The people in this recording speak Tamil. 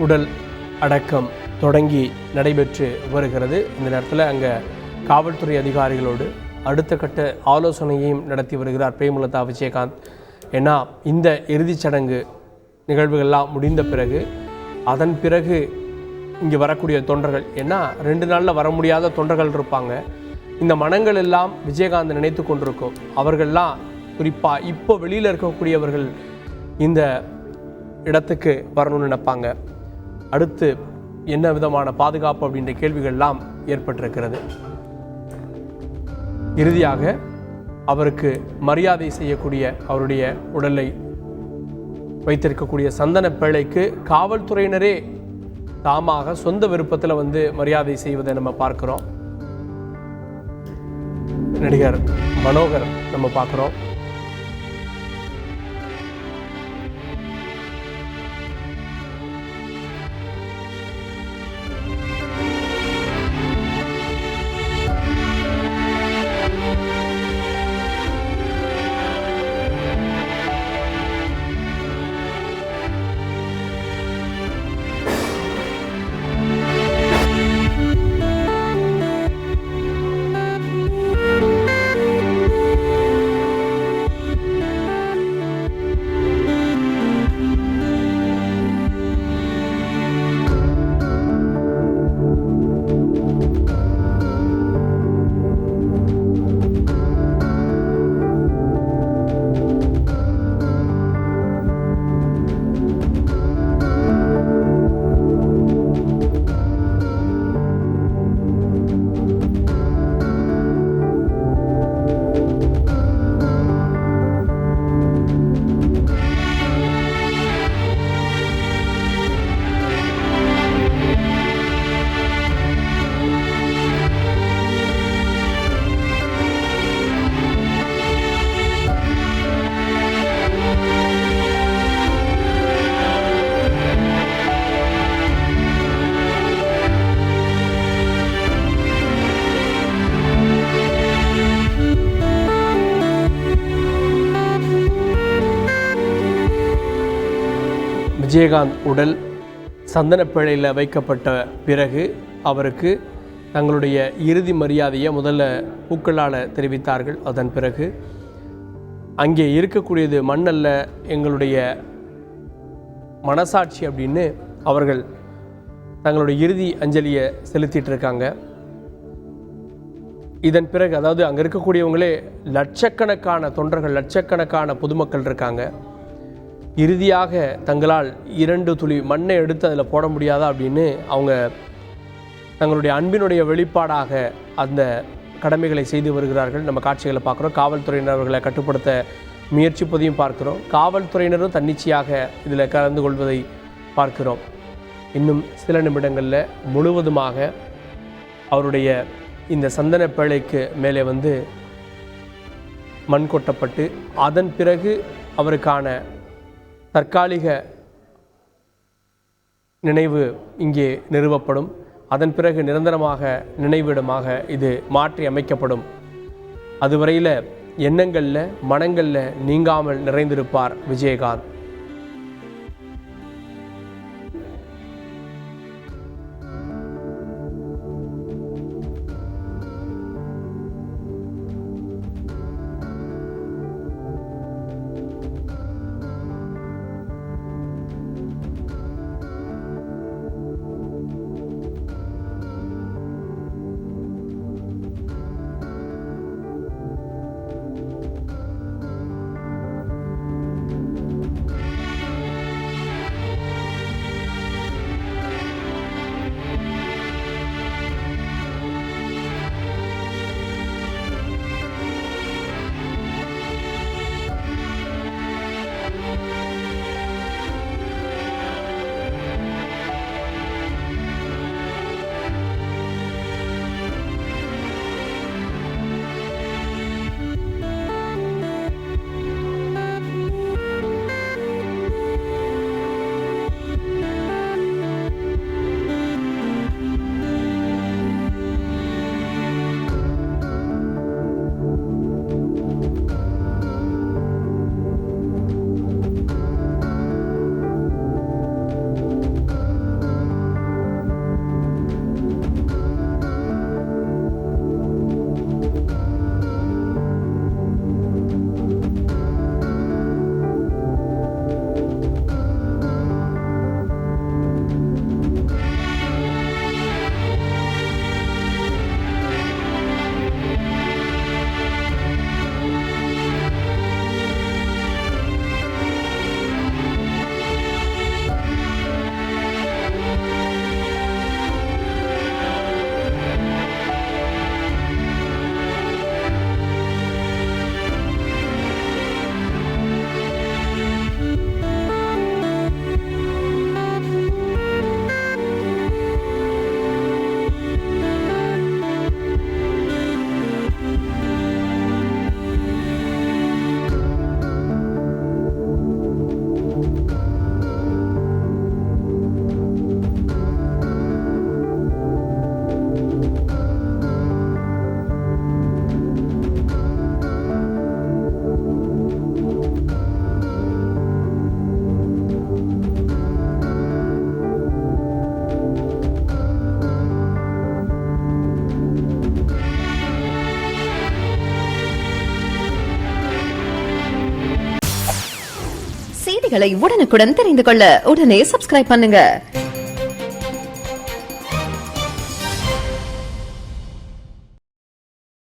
உடல் அடக்கம் தொடங்கி நடைபெற்று வருகிறது. இந்த நேரத்தில் அங்கே காவல்துறை அதிகாரிகளோடு அடுத்த கட்ட ஆலோசனையையும் நடத்தி வருகிறார் பிரேமலதா விஜயகாந்த். ஏன்னா இந்த இறுதிச் சடங்கு நிகழ்வுகள்லாம் முடிந்த பிறகு அதன் பிறகு இங்கே வரக்கூடிய தொண்டர்கள், ஏன்னா 2 நாளில் வர முடியாத தொண்டர்கள் இருப்பாங்க. இந்த மனங்கள் எல்லாம் விஜயகாந்த் நினைத்து கொண்டிருக்கும். அவர்கள்லாம் குறிப்பாக இப்போ வெளியில் இருக்கக்கூடியவர்கள் இந்த இடத்துக்கு வரணும்னு நினைப்பாங்க. அடுத்து என்ன விதமான பாதுகாப்பு அப்படின்ற கேள்விகள்லாம் ஏற்பட்டிருக்கிறது. இறுதியாக அவருக்கு மரியாதை செய்யக்கூடிய அவருடைய உடலை வைத்திருக்கக்கூடிய சந்தன பேழைக்கு காவல்துறையினரே தாமாக சொந்த விருப்பத்தில் மரியாதை செய்வதை நம்ம பார்க்கிறோம். நடிகர் மனோகர் நம்ம பார்க்கிறோம். விஜயகாந்த் உடல் சந்தனப்பேழையில் வைக்கப்பட்ட பிறகு அவருக்கு தங்களுடைய இறுதி மரியாதையை முதல்ல பூக்களால் தெரிவித்தார்கள். அதன் பிறகு அங்கே இருக்கக்கூடியது மண்ணல்ல, எங்களுடைய மனசாட்சி அப்படின்னு அவர்கள் தங்களுடைய இறுதி அஞ்சலியை செலுத்திட்டு இருக்காங்க. இதன் பிறகு அதாவது அங்கே இருக்கக்கூடியவங்களே லட்சக்கணக்கான தொண்டர்கள், லட்சக்கணக்கான பொதுமக்கள் இருக்காங்க. இறுதியாக தங்களால் 2 துளி மண்ணை எடுத்து அதில் போட முடியாதா அப்படின்னு அவங்க தங்களுடைய அன்பினுடைய வெளிப்பாடாக அந்த கடமைகளை செய்து வருகிறார்கள். நம்ம காட்சிகளை பார்க்குறோம். காவல்துறையினர்களை கட்டுப்படுத்த முயற்சிப்பதையும் பார்க்கிறோம். காவல்துறையினரும் தன்னிச்சையாக இதில் கலந்து கொள்வதை பார்க்கிறோம். இன்னும் சில நிமிடங்களில் முழுவதுமாக அவருடைய இந்த சந்தன பேழைக்கு மேலே மண் கொட்டப்பட்டு அதன் பிறகு அவருக்கான தற்காலிக நினைவு இங்கே நிறுவப்படும். அதன் பிறகு நிரந்தரமாக நினைவிடமாக இது மாற்றி அமைக்கப்படும். அதுவரையில் எண்ணங்களில் மனங்களில் நீங்காமல் நிறைந்திருப்பார் விஜயகாந்த். செய்திகளை உடனுக்குடன் தெரிந்து கொள்ள உடனே சப்ஸ்கிரைப் பண்ணுங்க.